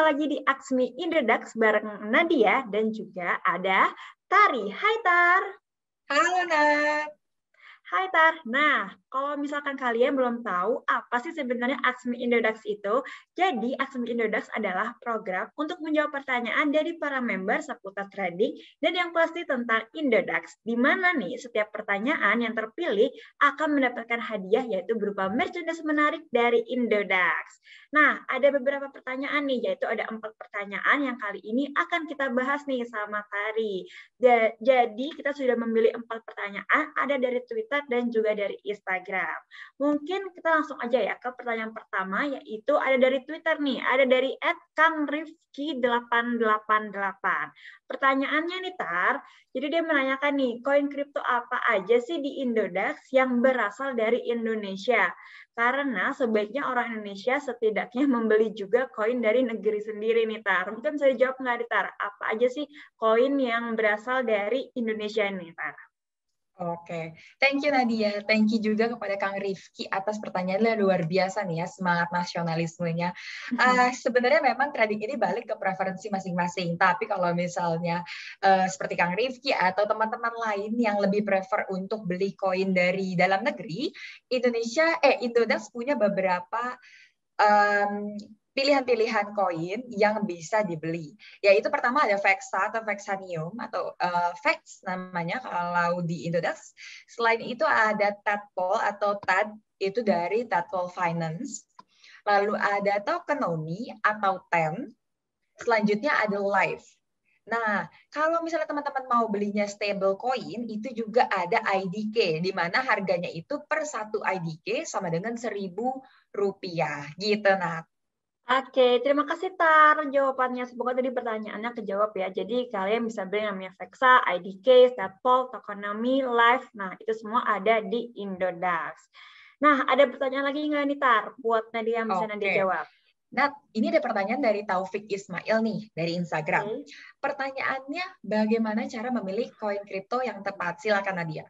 lagi di Aksmi Indodax bareng Nadia dan juga ada Tari. Hai Tar. Halo Nat. Hai Tar. Nah, kalau misalkan kalian belum tahu apa sih sebenarnya Aksmi Indodax itu, jadi Aksmi Indodax adalah program untuk menjawab pertanyaan dari para member seputar trading dan yang pasti tentang Indodax. Di mana nih setiap pertanyaan yang terpilih akan mendapatkan hadiah yaitu berupa merchandise menarik dari Indodax. Nah, ada beberapa pertanyaan nih, yaitu ada 4 pertanyaan yang kali ini akan kita bahas nih sama Tari. Jadi kita sudah memilih 4 pertanyaan, ada dari Twitter dan juga dari Instagram. Mungkin kita langsung aja ya ke pertanyaan pertama, yaitu ada dari Twitter nih, ada dari @kangrifki888. Pertanyaannya nih Tar, jadi dia menanyakan nih, koin kripto apa aja sih di Indodax yang berasal dari Indonesia? Karena sebaiknya orang Indonesia setidaknya membeli juga koin dari negeri sendiri nih Tar. Mungkin bisa dijawab nggak nih Tar, apa aja sih koin yang berasal dari Indonesia nih Tar? Oke, thank you Nadia. Thank you juga kepada Kang Rifki atas pertanyaannya, luar biasa nih ya, semangat nasionalismenya. Sebenarnya memang trading ini balik ke preferensi masing-masing. Tapi kalau misalnya seperti Kang Rifki atau teman-teman lain yang lebih prefer untuk beli koin dari dalam negeri, Indodax punya beberapa pilihan-pilihan koin yang bisa dibeli. Yaitu pertama ada Vexa atau Vexanium atau Vex namanya kalau di Indodax. Selain itu ada Tadpol atau TAD itu dari Tadpol Finance. Lalu ada Tokenomics atau TEN. Selanjutnya ada Live. Nah, kalau misalnya teman-teman mau belinya stable coin, itu juga ada IDK, di mana harganya itu per satu IDK sama dengan Rp1.000, gitu, Nat. Oke, terima kasih Tar jawabannya. Semoga tadi pertanyaannya kejawab ya. Jadi kalian bisa beli namanya Vexa, IDK, Statpol, Tokonomi, Live. Nah, itu semua ada di Indodax. Nah, ada pertanyaan lagi nggak nih Tar? Buat Nadia yang bisa Nadia jawab. Nah, ini ada pertanyaan dari Taufik Ismail nih, dari Instagram. Pertanyaannya, bagaimana cara memilih koin kripto yang tepat? Silakan Nadia.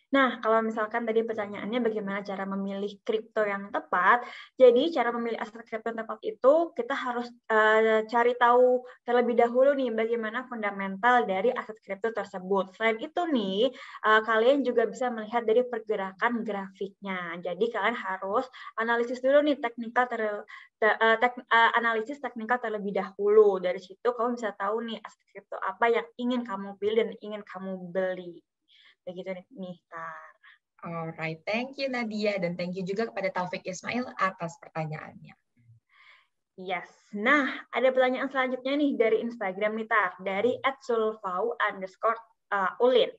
Nah, kalau misalkan tadi pertanyaannya bagaimana cara memilih kripto yang tepat, jadi cara memilih aset kripto yang tepat itu kita harus cari tahu terlebih dahulu nih bagaimana fundamental dari aset kripto tersebut. Selain itu nih, kalian juga bisa melihat dari pergerakan grafiknya. Jadi kalian harus analisis dulu nih analisis teknikal terlebih dahulu. Dari situ kamu bisa tahu nih aset kripto apa yang ingin kamu pilih dan ingin kamu beli. Begitu nih, Tar. Alright, thank you Nadia dan thank you juga kepada Taufik Ismail atas pertanyaannya. Yes. Nah, ada pertanyaan selanjutnya nih dari Instagram nih, Tar. Dari @sulfau_ulin.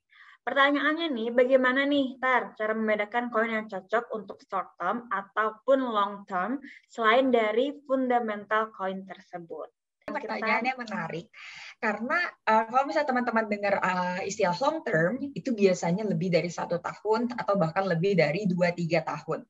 Pertanyaannya nih, bagaimana nih, Tar, cara membedakan koin yang cocok untuk short term ataupun long term selain dari fundamental koin tersebut? Pertanyaannya menarik karena kalau misalnya teman-teman dengar istilah long term itu biasanya lebih dari 1 tahun atau bahkan lebih dari 2-3 tahun.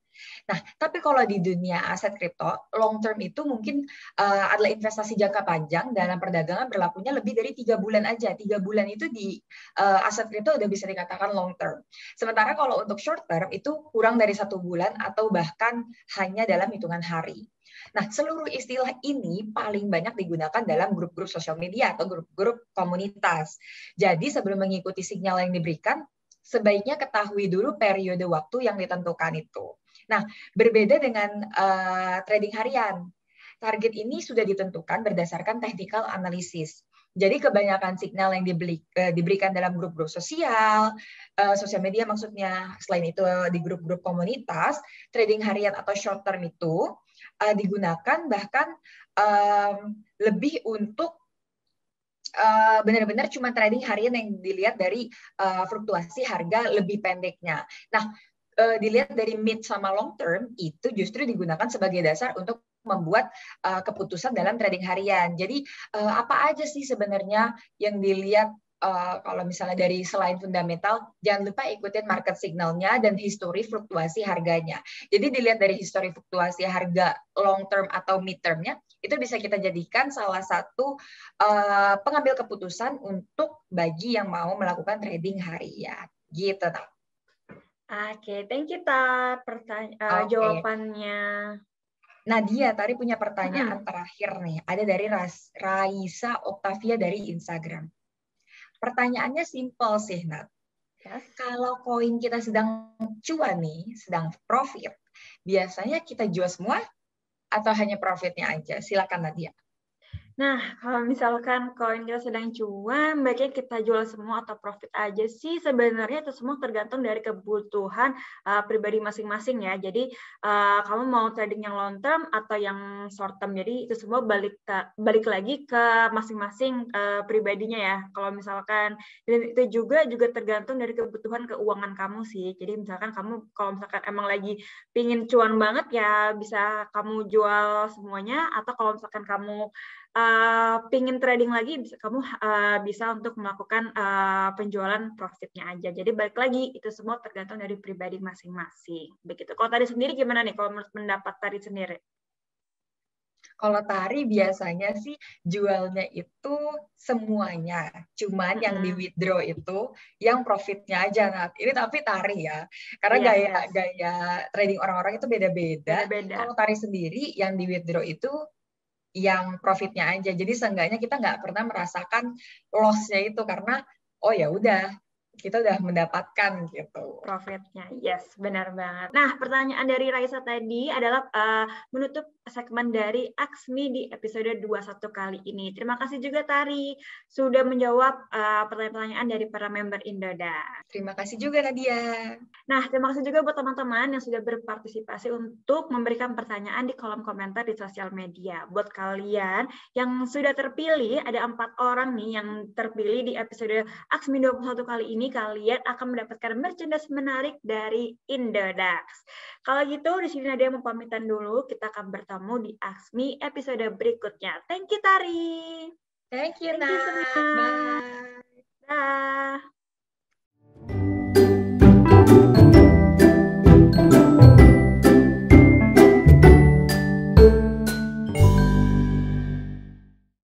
Nah, tapi kalau di dunia aset kripto, long term itu mungkin adalah investasi jangka panjang dalam perdagangan berlakunya lebih dari 3 bulan aja. 3 bulan itu di aset kripto udah bisa dikatakan long term. Sementara kalau untuk short term itu kurang dari 1 bulan atau bahkan hanya dalam hitungan hari. Nah, seluruh istilah ini paling banyak digunakan dalam grup-grup sosial media atau grup-grup komunitas. Jadi sebelum mengikuti sinyal yang diberikan, sebaiknya ketahui dulu periode waktu yang ditentukan itu. Nah, berbeda dengan trading harian. Target ini sudah ditentukan berdasarkan technical analysis. Jadi kebanyakan signal yang diberikan dalam grup-grup sosial media maksudnya, selain itu di grup-grup komunitas, trading harian atau short term itu digunakan bahkan lebih untuk benar-benar cuma trading harian yang dilihat dari fluktuasi harga lebih pendeknya. Nah, dilihat dari mid sama long term itu justru digunakan sebagai dasar untuk membuat keputusan dalam trading harian. Jadi apa aja sih sebenarnya yang dilihat kalau misalnya dari selain fundamental, jangan lupa ikutin market signalnya dan histori fluktuasi harganya. Jadi dilihat dari histori fluktuasi harga long term atau mid termnya, itu bisa kita jadikan salah satu pengambil keputusan untuk bagi yang mau melakukan trading harian. Gitu, Oke, thank you, Tar. Jawabannya. Nadia, tadi punya pertanyaan terakhir nih. Ada dari Raisa Octavia dari Instagram. Pertanyaannya simpel sih, Nat. Yes. Kalau koin kita sedang cuan nih, sedang profit, biasanya kita jual semua atau hanya profitnya aja? Silakan Nadia. Nah, kalau misalkan koin kita sedang cuan, baiknya kita jual semua atau profit aja sih. Sebenarnya itu semua tergantung dari kebutuhan pribadi masing-masing ya. Jadi kamu mau trading yang long term atau yang short term. Jadi itu semua balik lagi ke masing-masing pribadinya ya. Kalau misalkan itu juga tergantung dari kebutuhan keuangan kamu sih. Jadi misalkan kamu kalau misalkan emang lagi pingin cuan banget ya bisa kamu jual semuanya, atau kalau misalkan kamu pingin trading lagi, kamu bisa untuk melakukan penjualan profitnya aja. Jadi balik lagi, itu semua tergantung dari pribadi masing-masing. Begitu. Kalau tadi sendiri gimana nih, kalau menurut pendapat tadi sendiri? Kalau Tari biasanya sih jualnya itu semuanya, cuman yang di withdraw itu yang profitnya aja. Nah, ini tapi Tari ya, karena gaya trading orang-orang itu beda-beda. Kalau Tari sendiri yang di withdraw itu yang profitnya aja. Jadi seenggaknya kita nggak pernah merasakan loss-nya itu karena oh ya udah kita udah mendapatkan gitu. Profitnya, yes, benar banget. Nah, pertanyaan dari Raisa tadi adalah menutup segmen dari Aksmi di episode 21 kali ini. Terima kasih juga Tari sudah menjawab pertanyaan-pertanyaan dari para member Indodax. Terima kasih juga Nadia. Nah, terima kasih juga buat teman-teman yang sudah berpartisipasi untuk memberikan pertanyaan di kolom komentar di sosial media. Buat kalian yang sudah terpilih, ada 4 orang nih yang terpilih di episode Aksmi 21 kali ini, kalian akan mendapatkan merchandise menarik dari Indodax. Kalau gitu, di sini Nadia mau pamitan dulu. Kita akan bertemu di Aksmi episode berikutnya. Thank you, Tari. Thank you, Nat. Bye. Bye.